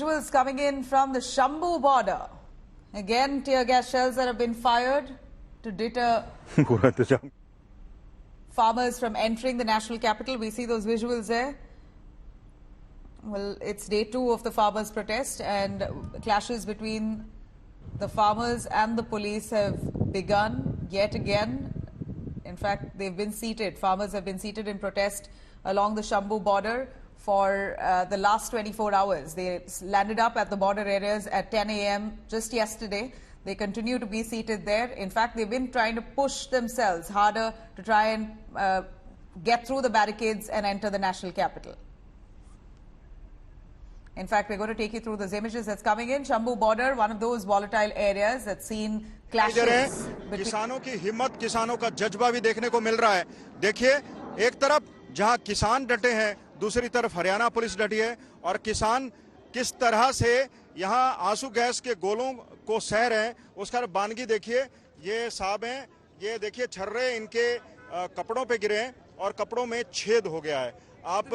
visuals coming in from the Shambhu border. Again, tear gas shells that have been fired to deter farmers from entering the national capital. We see those visuals there. Well, it's day 2 of the farmers' protest, and clashes between the farmers and the police have begun yet again. In fact, they've been seated. Farmers have been seated in protest along the Shambhu border for the last 24 hours. They landed up at the border areas at 10 a.m. just yesterday. They continue to be seated there. In fact, they've been trying to push themselves harder to try and get through the barricades and enter the national capital. In fact, we're going to take you through those images that's coming in. Shambhu border, one of those volatile areas that's seen clashes. किसानों की हिम्मत, किसानों का जज्बा भी देखने को मिल रहा है. देखिए, एक तरफ जहां किसान डटे हैं, दूसरी तरफ हरियाणा पुलिस डटी है, और किसान किस तरह से यहां आंसू गैस के गोलों को सह रहे हैं. उसका बानगी देखिए, ये साहब हैं, ये देखिए छर्रे इनके कपड़ों पे गिरे हैं और कपड़ों में छेद हो गया है. आप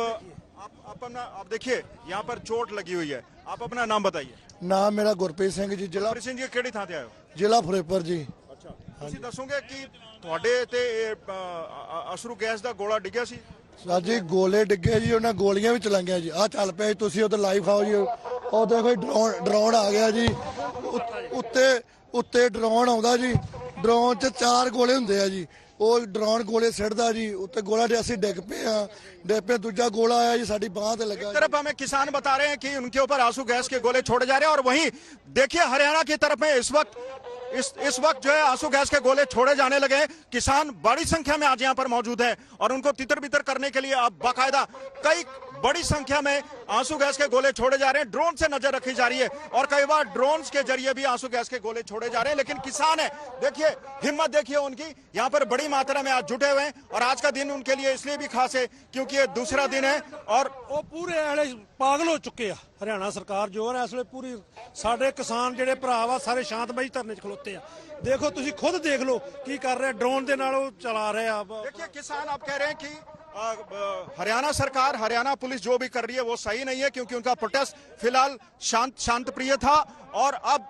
देखिए यहाँ पर चोट लगी हुई है. आप अपना नाम बताइए. नाम मेरा गुरप्रीत सिंह जी. जिला ਸਿੰਘ ਜੀ ਕਿਹੜੀ ਥਾਂ ਤੇ ਆਏ ਹੋ? ਜ਼ਿਲ੍ਹਾ ਫਿਰੋਜ਼ਪੁਰ ਜੀ. ਅੱਛਾ, ਤੁਸੀਂ ਦੱਸੋਗੇ ਕਿ ਤੁਹਾਡੇ ਤੇ ਅਸਰੂ ਗੈਸ ਦਾ ਗੋਲਾ ਡਿੱਗਿਆ ਸੀ? ਸਾਜੀ ਗੋਲੇ ਡਿੱਗੇ ਜੀ, ਉਹਨਾਂ ਗੋਲੀਆਂ ਵੀ ਚਲਾਈਆਂ ਜੀ. ਆਹ ਚੱਲ ਪਿਆ, ਤੁਸੀਂ ਉੱਤੇ ਲਾਈਵ ਖਾਓ ਜੀ. ਉਹ ਦੇਖੋ ਡਰੋਨ ਆ ਗਿਆ ਜੀ. ਉੱਤੇ ਡਰੋਨ ਆਉਂਦਾ ਜੀ. ਡਰੋਨ 'ਚ 4 ਗੋਲੇ ਹੁੰਦੇ ਆ ਜੀ. ਉਹ ਡਰੋਨ ਗੋਲੇ ਸਿੱਟਦਾ ਜੀ. ਉੱਤੇ गोला ਅਸੀਂ ਡਿੱਗ ਪਏ ਆ. दूजा गोला आया जी, साडी बांह पे लगा. एक तरफ हमें किसान बता रहे हैं कि उनके ऊपर आंसू गैस के गोले छोड़े जा रहे हैं, और वहीं देखिए हरियाणा की तरफ में इस वक्त जो है आंसू गैस के गोले छोड़े जाने लगे हैं. किसान बड़ी संख्या में आज यहाँ पर मौजूद है और उनको तितर बितर करने के लिए अब बाकायदा कई बड़ी संख्या में आंसू गैस के गोले छोड़े जा रहे हैं. ड्रोन से नजर रखी जा रही है और कई बार ड्रोन के जरिए भी आंसू गैस के गोले छोड़े जा रहे हैं. लेकिन किसान है, देखिए हिम्मत देखिए उनकी, यहाँ पर बड़ी मात्रा में आज जुटे हुए हैं. और आज का दिन उनके लिए इसलिए भी खास है क्योंकि ये दूसरा दिन है और वो पूरे वाले पागल हो चुके हैं. हरियाणा सरकार जो है इस वे पूरी साडे किसान जेडे भरा वा सारे शांतमई धरने च खलोते हैं. देखो तुसी खुद देख लो की कर रहे, ड्रोन दे नाल चला रहे हैं. देखिए किसान आप कह रहे हैं कि हरियाणा सरकार, हरियाणा पुलिस जो भी कर रही है वो सही नहीं है, क्योंकि उनका प्रोटेस्ट फिलहाल शांत प्रिय था. और अब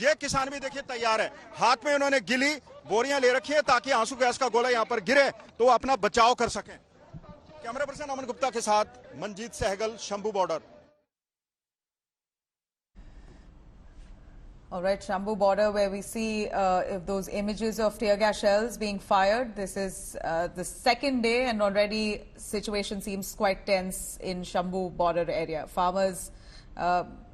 ये किसान भी देखिए तैयार है. हाथ में उन्होंने गिली बोरियां ले रखी है ताकि आंसू गैस का गोला यहाँ पर गिरे तो अपना बचाव कर सकें. कैमरा पर्सन अमन गुप्ता के साथ Manjeet Sehgal, Shambhu border. All right, Shambhu border, where we see those images of tear gas shells being fired. This is the second day, and already situation seems quite tense in Shambhu border area. Farmers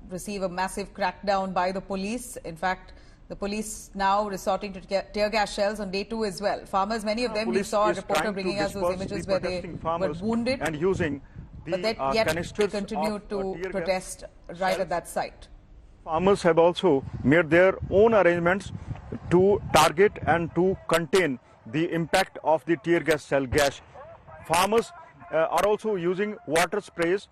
receive a massive crackdown by the police. In fact, the police now resorting to tear gas shells on day 2 as well. Farmers, many of them, we saw a reporter bringing us those images where they were wounded, and using but yet they continue to protest right at that site. Farmers have also made their own arrangements to target and to contain the impact of the tear gas shell gas. Farmers are also using water sprays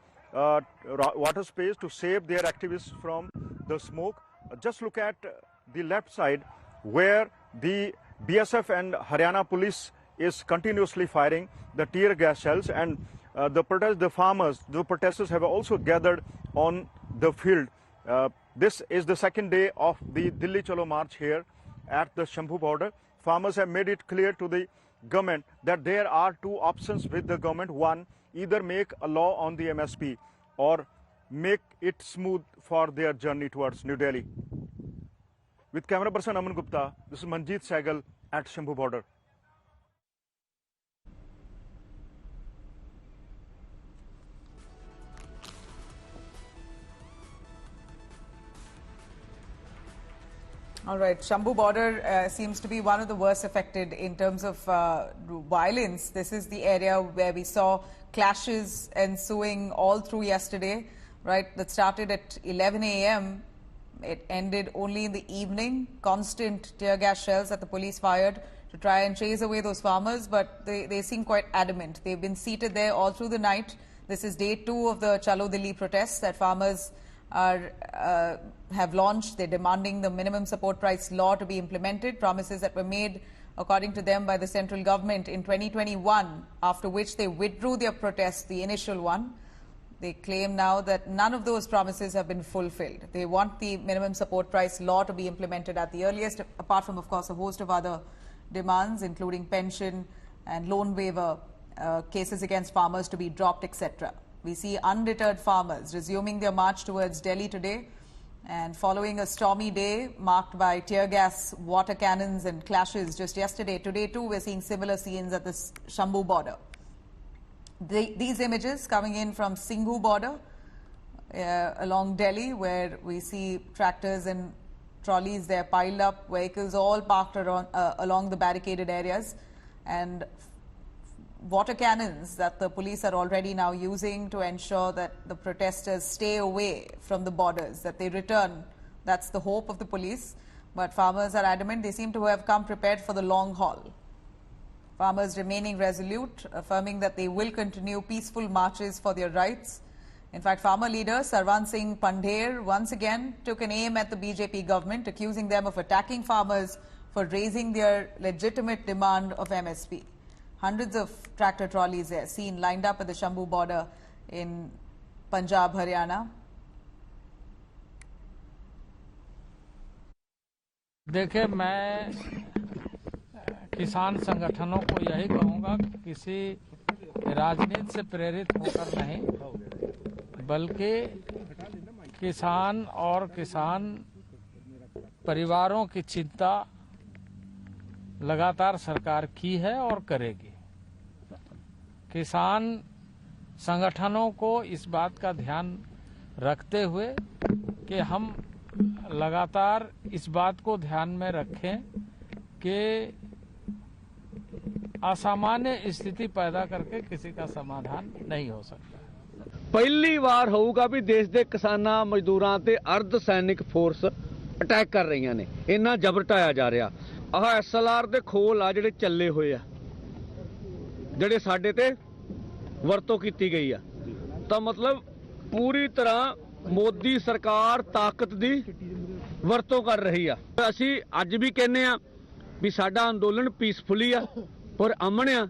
to save their activists from the smoke. Just look at the left side where the BSF and Haryana police is continuously firing the tear gas shells, and the protesters have also gathered on the field. This is the second day of the Delhi Chalo March here at the Shambhu border. Farmers have made it clear to the government that there are 2 options with the government. One, either make a law on the MSP or make it smooth for their journey towards New Delhi. With camera person Aman Gupta, this is Manjeet Sehgal at Shambhu border. All right, Shambhu border seems to be one of the worst affected in terms of violence. This is the area where we saw clashes ensuing all through yesterday, right? That started at 11 a.m. It ended only in the evening. Constant tear gas shells that the police fired to try and chase away those farmers, but they seem quite adamant. They've been seated there all through the night. This is day 2 of the Chalo Delhi protests that farmers have launched. They're demanding the minimum support price law to be implemented, promises that were made, according to them, by the central government in 2021, after which they withdrew their protest, the initial one. They claim now that none of those promises have been fulfilled. They want the minimum support price law to be implemented at the earliest, apart from, of course, a host of other demands, including pension and loan waiver, cases against farmers to be dropped, etc. We see undeterred farmers resuming their march towards Delhi today, and following a stormy day marked by tear gas, water cannons and clashes just yesterday. Today too we're seeing similar scenes at the Shambhu border. These images coming in from Singhu border along Delhi, where we see tractors and trolleys there piled up, vehicles all parked around, along the barricaded areas, and water cannons that the police are already now using to ensure that the protesters stay away from the borders, that they return. That's the hope of the police. But farmers are adamant they seem to have come prepared for the long haul. Farmers remaining resolute, affirming that they will continue peaceful marches for their rights. In fact, farmer leader Sarwan Singh Pandher once again took an aim at the BJP government, accusing them of attacking farmers for raising their legitimate demand of MSP. Hundreds of tractor trolleys are seen lined up at the Shambhu border in Punjab, Haryana. देखिए, मैं किसान संगठनों को यही कहूँगा कि किसी राजनीति से प्रेरित होकर नहीं, बल्कि किसान और किसान परिवारों की चिंता लगातार सरकार की है और करेगी। किसान संगठनों को इस बात का ध्यान रखते हुए कि हम लगातार इस बात को ध्यान में रखें कि असामान्य स्थिति पैदा करके किसी का समाधान नहीं हो सकता। पहली बार होगा भी देश के किसानां मजदूरां ते अर्ध सैनिक फोर्स अटैक कर रही ने, इन्ना जबर ढाया जा रहा। आह SLR ਦੇ ਖੋਲ ਆ ਜਿਹੜੇ ਚੱਲੇ ਹੋਏ ਆ, ਜਿਹੜੇ ਸਾਡੇ ਤੇ ਵਰਤੋਂ ਕੀਤੀ ਗਈ ਆ, ਤਾਂ ਮਤਲਬ ਪੂਰੀ ਤਰ੍ਹਾਂ ਮੋਦੀ ਸਰਕਾਰ ਤਾਕਤ ਦੀ ਵਰਤੋਂ ਕਰ ਰਹੀ ਆ। ਅਸੀਂ ਅੱਜ ਵੀ ਕਹਿੰਦੇ ਆ ਵੀ ਸਾਡਾ ਅੰਦੋਲਨ ਪੀਸਫੁਲੀ ਆ, ਪਰ ਅਮਨ ਆ।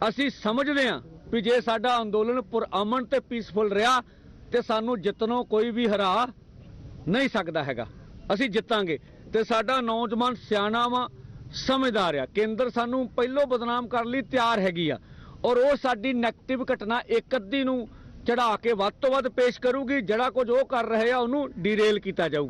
ਅਸੀਂ ਸਮਝਦੇ ਆ ਵੀ ਜੇ ਸਾਡਾ ਅੰਦੋਲਨ ਪੁਰ ਅਮਨ ਤੇ ਪੀਸਫੁਲ ਰਿਹਾ ਤੇ ਸਾਨੂੰ ਜਿੱਤਣੋਂ ਕੋਈ ਵੀ ਹਰਾ ਨਹੀਂ ਸਕਦਾ ਹੈਗਾ। ਅਸੀਂ ਜਿੱਤਾਂਗੇ ਤੇ ਸਾਡਾ ਨੌਜਵਾਨ ਸਿਆਣਾ ਵਾ, ਸਮਝਦਾਰ ਆ। ਕੇਂਦਰ ਸਾਨੂੰ ਪਹਿਲੋਂ ਬਦਨਾਮ ਕਰਨ ਲਈ ਤਿਆਰ ਹੈਗੀ ਆ, ਔਰ ਉਹ ਸਾਡੀ ਨੈਗੇਟਿਵ ਘਟਨਾ ਇੱਕ ਅੱਧੀ ਨੂੰ ਚੜਾ ਕੇ ਵੱਧ ਤੋਂ ਵੱਧ ਪੇਸ਼ ਕਰੂਗੀ। ਜਿਹੜਾ ਕੁਝ ਉਹ ਕਰ ਰਹੇ ਆ ਉਹਨੂੰ ਡੀਰੇਲ ਕੀਤਾ ਜਾਊਗਾ।